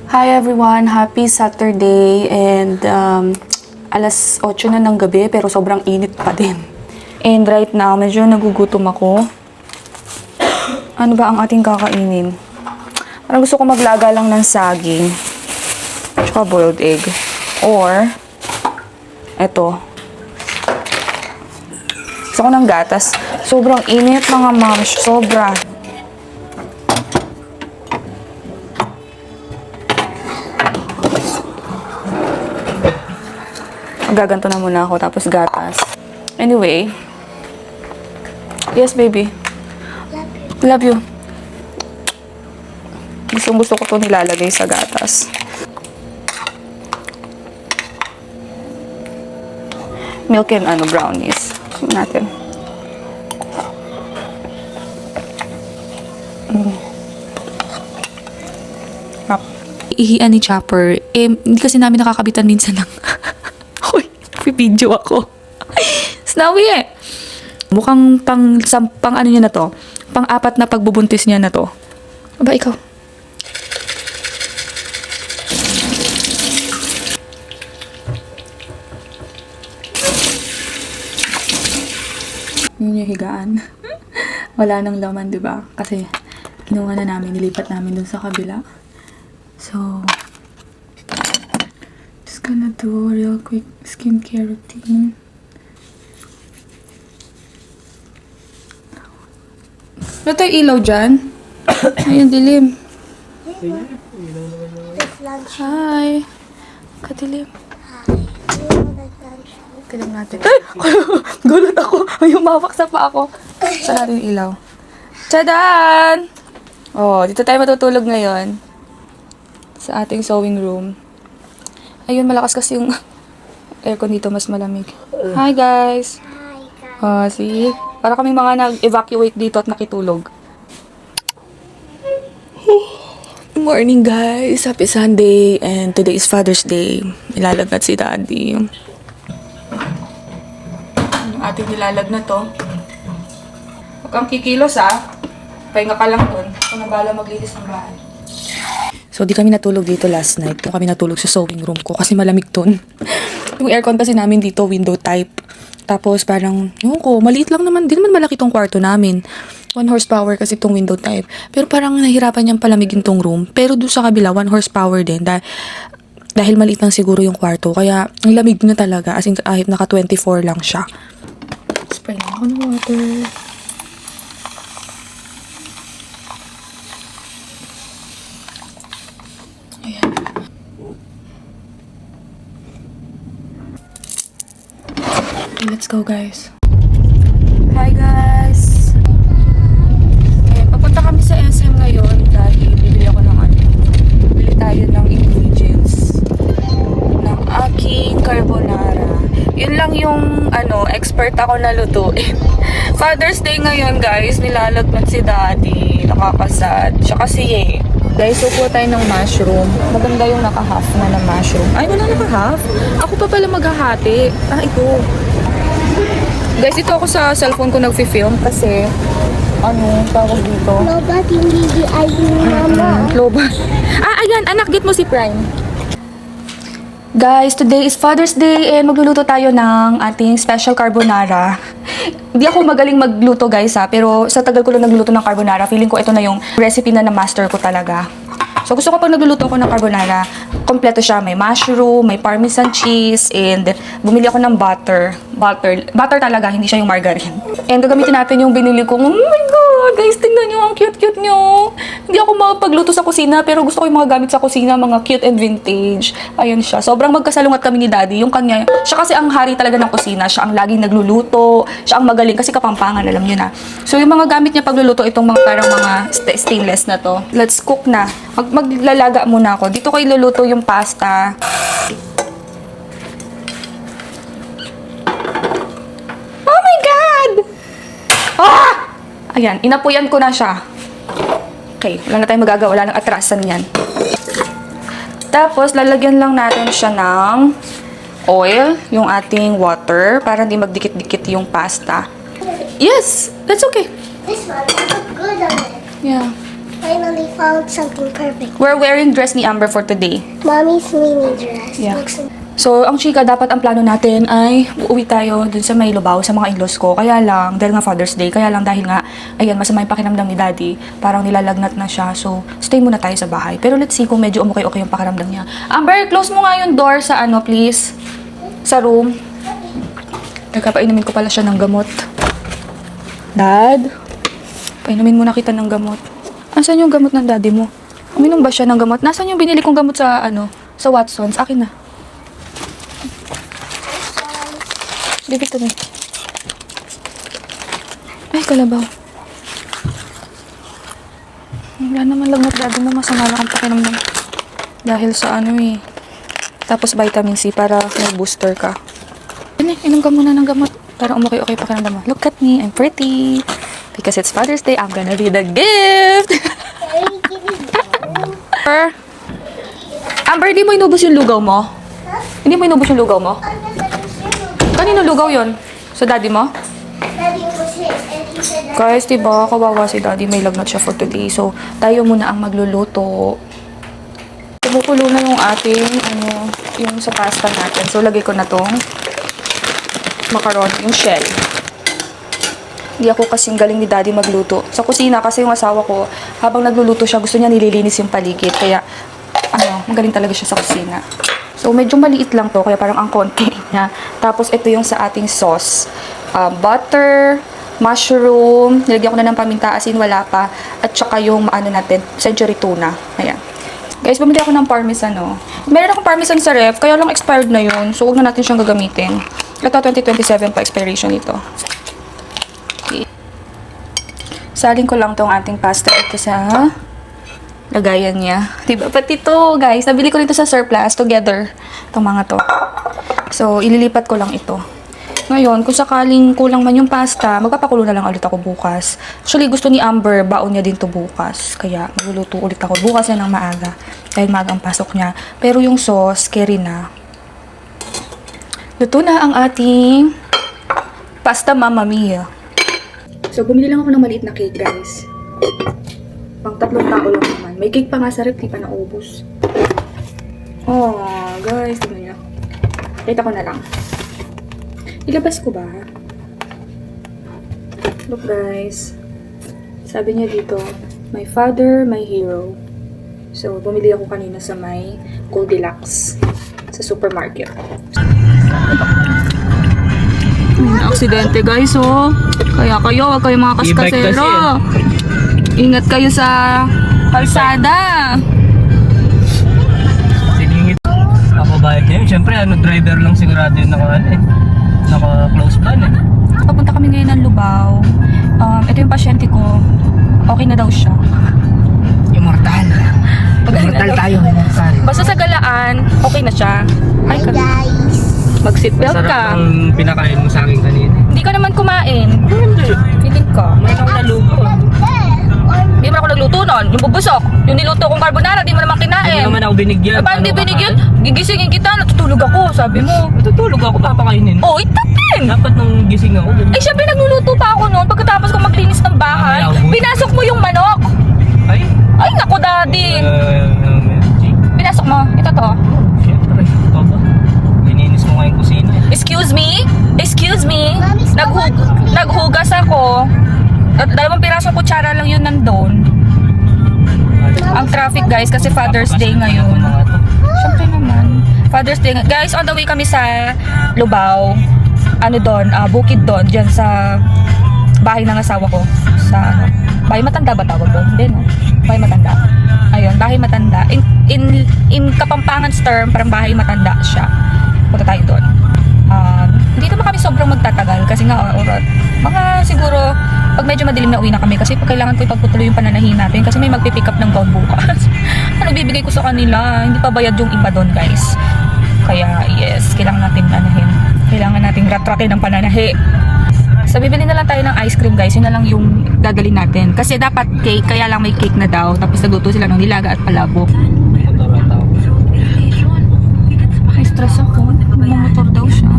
Hi everyone! Happy Saturday and alas 8 na ng gabi pero sobrang init pa din. And right now, medyo nagugutom ako. Ano ba ang ating kakainin? Parang gusto ko maglaga lang ng saging. Tsaka boiled egg. Or, eto. Gusto ko ng gatas. Sobrang init mga moms. Sobra. Gaganto na muna ako, tapos gatas. Anyway. Yes, baby. Love you. Gusto ko to nilalagay sa gatas. Milk and brownies. Tingnan natin. Ihian ni Chopper. Hindi kasi namin nakakabitan minsan ng... Uy, video ako. Snowy eh. Mukhang pang ano niya na to. Pang-apat na pagbubuntis niya na to. Aba, ikaw. Yun yung higaan. Wala nang laman, diba? Kasi ginawa na namin, nilipat namin dun sa kabila. So, just gonna do a real quick skincare routine. Ano tayo ilaw dyan? Ayun, dilim. Hi. Kadilim. Tilim natin. Ay! Gulat ako. May umawak sa pa ako. Saan natin yung ilaw? Tadaan! Oh, dito tayo matutulog ngayon. Sa ating sewing room. Ayun, malakas kasi yung aircon dito, mas malamig. Hi, guys! Hi, guys. See? Para kami mga nag-evacuate dito at nakitulog. Good morning, guys! Happy Sunday! And today is Father's Day. Nilalagnat si Daddy. Yung ating nilalagnat to. Huwag kang kikilos, pahinga ka lang dun. Ako na bala maglinis ng bahay. So, di kami natulog dito last night. Kung kami natulog sa sewing room ko kasi malamig dun. Yung aircon kasi namin dito, window type. Tapos parang, yun ko, maliit lang naman. Di naman malaki tong kwarto namin. 1 horsepower kasi tong window type. Pero parang nahirapan niyang palamigin tong room. Pero doon sa kabila, 1 horsepower din. Dahil maliit lang siguro yung kwarto. Kaya, ang lamig na talaga. As in, naka 24 lang siya. Spray lang ako ng water. Let's go, guys. Hi, guys. Papunta kami sa SM ngayon dahil bibili ako ng bibili tayo ng ingredients ng aking carbonara. Yun lang yung expert ako na lutuin. Father's Day ngayon, guys. Nilalagnat si Daddy. Nakakasad. Siya kasi Guys, suko tayo ng mushroom. Maganda yung naka-half na mushroom. Ay, wala naka-half? Ako pa pala maghahati. Ito. Guys, ito ako sa cellphone ko nag-film kasi tawag dito? Lobat, hindi di ay mama. Lobat. Ayan, anak, get mo si Prime. Guys, today is Father's Day and magluluto tayo ng ating special carbonara. Hindi ako magaling magluto, guys, pero sa tagal ko lang nagluto ng carbonara, feeling ko ito na yung recipe na na-master ko talaga. So, gusto ko pag nagluluto ako ng carbonara, kompleto siya. May mushroom, may parmesan cheese, and bumili ako ng butter. Butter talaga, hindi siya yung margarine. And gagamitin natin yung binili ko. Oh my God, guys, tingnan nyo, ang cute-cute nyo. Hindi ako makapagluto sa kusina, pero gusto ko yung mga gamit sa kusina, mga cute and vintage. Ayun siya. Sobrang magkasalungat kami ni Daddy. Yung kanya, siya kasi ang hari talaga ng kusina. Siya ang laging nagluluto. Siya ang magaling kasi kapampangan, alam nyo na. So, yung mga gamit niya pagluluto, itong mga parang mga stainless na to. Let's cook na. Maglalaga muna ako. Dito ko iluluto yung pasta. Oh my God! Ayan, inapuyan ko na siya. Okay, wala na tayong magagawa. Wala nang atrasan yan. Tapos, lalagyan lang natin siya ng oil, yung ating water, para hindi magdikit-dikit yung pasta. Yes! That's okay. This one, I look good on it. Yeah. finally found something perfect. We're wearing dress ni Amber for today. Mommy's mini dress. Yeah. Looks So, ang chika, dapat ang plano natin ay uuwi tayo dun sa may Lubao, sa mga in-laws ko. Kaya lang, dahil nga Father's Day, kaya lang dahil nga, ayan, masama yung pakiramdam ni Daddy. Parang nilalagnat na siya. So, stay muna tayo sa bahay. Pero let's see kung medyo okay yung pakiramdam niya. Amber, close mo nga yung door sa ano, please. Sa room. Nagkapainumin ko pala siya ng gamot. Dad, painumin muna kita ng gamot. Asan yung gamot ng daddy mo? Uminom ba siya ng gamot? Nasaan yung binili kong gamot sa, sa Watson's? Akin na. Give it to me. Ay, kalabaw. Wala naman lagnat daddy mo. Masama lang ang pakiramdam. Dahil sa Tapos vitamin C para may booster ka. Inom ka muna ng gamot. Para okay pakiramdam mo. Look at me, I'm pretty. Because it's Father's Day, I'm gonna be the gift. Amber, hindi mo inubos yung lugaw mo? Hindi mo inubos yung lugaw mo? Kanino lugaw yon? Sa daddy mo? Daddy was hit and he said that Guys, diba, kawawa si daddy, may lagnat siya for today. So, tayo muna ang magluluto. Kumukulo na yung ating, yung sa pasta natin. So, lagay ko na tong macaron, yung shell. Hindi ako kasing galing ni daddy magluto. Sa kusina, kasi yung asawa ko, habang nagluluto siya, gusto niya nililinis yung paligid. Kaya, magaling talaga siya sa kusina. So, medyo maliit lang to, kaya parang ang konti niya. Tapos, ito yung sa ating sauce. Butter, mushroom, nilagyan ko na ng paminta, asin, wala pa. At saka yung, natin, century tuna. Ayan. Guys, bumili ako ng parmesan, Meron akong parmesan sa ref, kaya lang expired na yun. So, huwag na natin siyang gagamitin. Ito, 2027 pa expiration ito. Okay. Salin ko lang tong ating pasta ito sa lagayan niya. Diba? Pati ito, guys. Nabili ko nito sa surplus together. Itong mga to. So, ililipat ko lang ito. Ngayon, kung sakaling kulang man yung pasta, magpapakulo na lang ulit ako bukas. Actually, gusto ni Amber, baon niya din to bukas. Kaya, magluluto ulit ako bukas na ng maaga. Dahil maaga ang pasok niya. Pero yung sauce, carry na. Luto na ang ating pasta Mamma Mia. So, bumili lang ako ng maliit na cake, guys. Pang 3 tao lang naman. May cake pa nga sa rep, di pa naubos. Oh, guys, tignan niyo. Kita ko na lang. Ilabas ko ba? Look, guys. Sabi niya dito, my father, my hero. So, bumili ako kanina sa may Goldilocks sa supermarket. Aksidente, guys, Kaya kayo, wag kayong mga kaskasero. Ingat kayo sa kalsada. Siningit ako bayad niya. Siyempre, driver lang sigurado yung naka-close plan Papunta kami ngayon ng Lubao. Ito yung pasyente ko. Okay na daw siya. Immortal. Immortal tayo, immortal. Basta sa galaan, okay na siya. hi guys. Mag-seatbelt Masarap ka. ang pinakain mo sa akin kanina. Hindi ka naman kumain. Hindi. Feeling ka. May ako naluto. Hindi mo ako nagluto nun. Yung bubusok. Yung niluto kong carbonara, di mo naman Hindi kinain. naman ako binigyan. Paano di Ano, binigyan? Gigisingin kita, natutulog ako, sabi mo. Matutulog ako, papakainin. Oh, itatin! Dapat nung gising ako. Eh, syempre nagluluto pa ako noon pagkatapos ko maglinis ng bahay. Ay, ako. Pinasok mo yung manok. Ay. Ay, naku, daddy. Pinasok mo. Ito to. Siyempre. Ito ba? Lininis mo nga yung kusina. Excuse me? Excuse me? Naghugas ako. Dalawang pirasong kutsara lang yun nandun. Ang traffic, guys, kasi Father's Day ngayon. Siyempre naman. Father's Day. Guys, on the way kami sa Lubao. Bukid doon. Diyan sa bahay ng asawa ko. Sa Bahay Matanda ba tawag doon? Hindi, no? Bahay Matanda. Ayun, Bahay Matanda. In Kapampangan's term, parang Bahay Matanda siya. Punta tayo doon. Hindi naman kami sobrang magtatagal kasi nga, mga siguro, pag medyo madilim na uwi na kami kasi kailangan ko ipagputuloy yung pananahin natin kasi may magpipick up ng gown bukas. Ano bibigay ko sa kanila? Hindi pa bayad yung iba doon, guys. Kaya, yes, kailangan natin kailangan nating ratratin ang pananahi. So, bibili na lang tayo ng ice cream, guys. Yun na lang yung dadalhin natin. Kasi dapat cake, kaya lang may cake na daw. Tapos nagluto sila ng nilaga at palabok. Stress ako. Mamotor daw siya.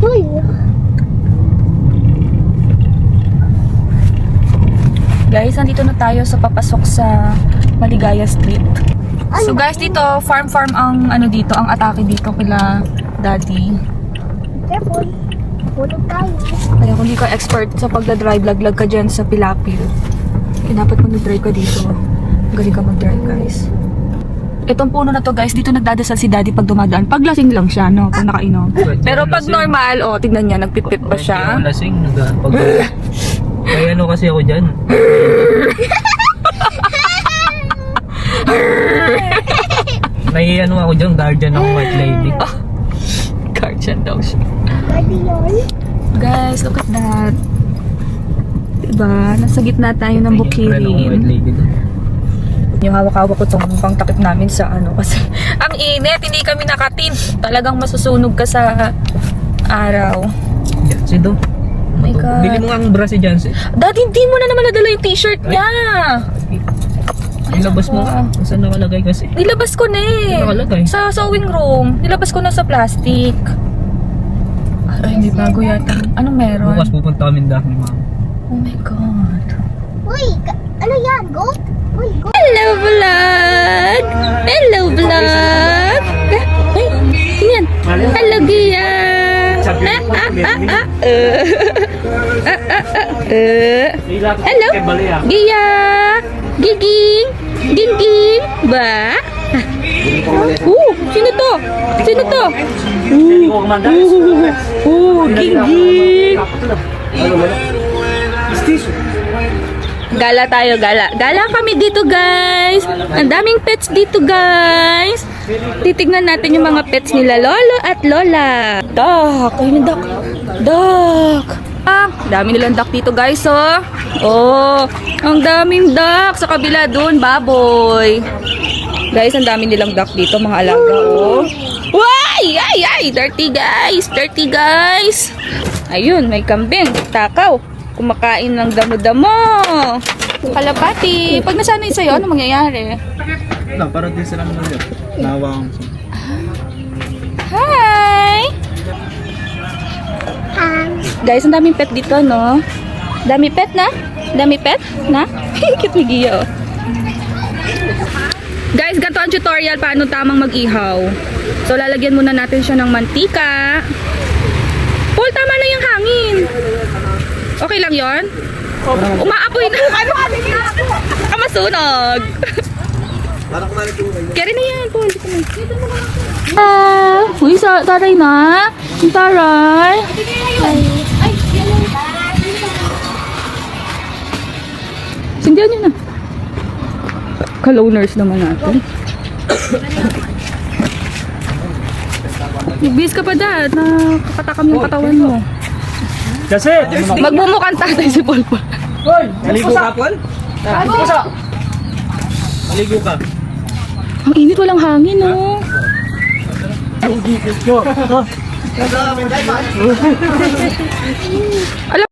Uy, Guys, nandito na tayo sa papasok sa Maligaya Street. So guys, dito, farm ang ano dito, ang atake dito kila Daddy. Careful. Hulog tayo. Kaya kung di ka expert sa pagdadrive, laglag ka dyan sa Pilapil. Kaya dapat mag-drive ka dito. Galing ka mag-drive, guys. Itong puno na to, guys, dito nagdadasal si Daddy pag dumadaan. Pag lasing lang siya, no? Pag nakainom. Pero pag normal, oh, tignan niya, nagpipip pa siya. Hindi ako lasing. Kaya ano kasi ako dyan. May ano ako dyan, guardian ng white lady. Guardian daw siya. Pwede yun? Guys, look at that. Diba? Nasa gitna tayo ng Friend ng white bukirin. lady doon. Yung hawak-hawak ko itong pang takip namin sa ano. Kasi ang init, hindi kami nakatint. Talagang masusunog ka sa araw. Jancy doon. Oh my God. Bili mo nga ang bra si Jancy. Dad, hindi mo na naman nadala yung t-shirt niya. Nilabas mo nga. Saan nakalagay kasi? Nilabas ko na eh. Saan nakalagay? Sa sewing room. Nilabas ko na sa plastic. Ay, hindi bago yata. Anong meron? Bukas pupunta kami dahil ni mama. Oh my God. Uy, ano yan? Goat? Uy, goat. Hello, vlog! Hello, vlog! Ay, yan. Hello, Gia! Hello, Gia! Giging! Gingging! Ba? Sino to? Sino to? Gingging! Gala tayo, gala. Gala kami dito, guys. Ang daming pets dito, guys. Titignan natin yung mga pets nila, Lolo at Lola. Duck. Ayun yung duck. Duck. Dami nilang duck dito, guys, oh. Oh, ang daming duck. Sa kabila dun, baboy. Guys, ang dami nilang duck dito, mga alaga, oh. Ay, ay, ay. Dirty, guys. Dirty, guys. Ayun, may kambing. Takaw. Kumakain ng damo-damo. Kalapati. Pag nasanay sa'yo, ano mangyayari? Wala, para din silang nalito. Nawa ko. Hi! Guys, ang daming pet dito, no? Dami pet na? Dami pet na? Cute ni Gia, oh. Guys, ganito ang tutorial paano tamang mag-ihaw. So, lalagyan muna natin siya ng mantika. Paul, tama na yung hangin. Okay lang yon? Umaapoy na. Baka masunog. Carry na yan, Paul. Uy, taray na. Yung taray. Sindihan nyo na. Kaloners naman natin. Nagbihis ka pa, Dad. Nakakatakam yung katawan mo. Kasi! Magmumukhang tatay si Paul pa. Naligo ka, Paul? Naligo ka. Ang init, walang hangin, no? Alam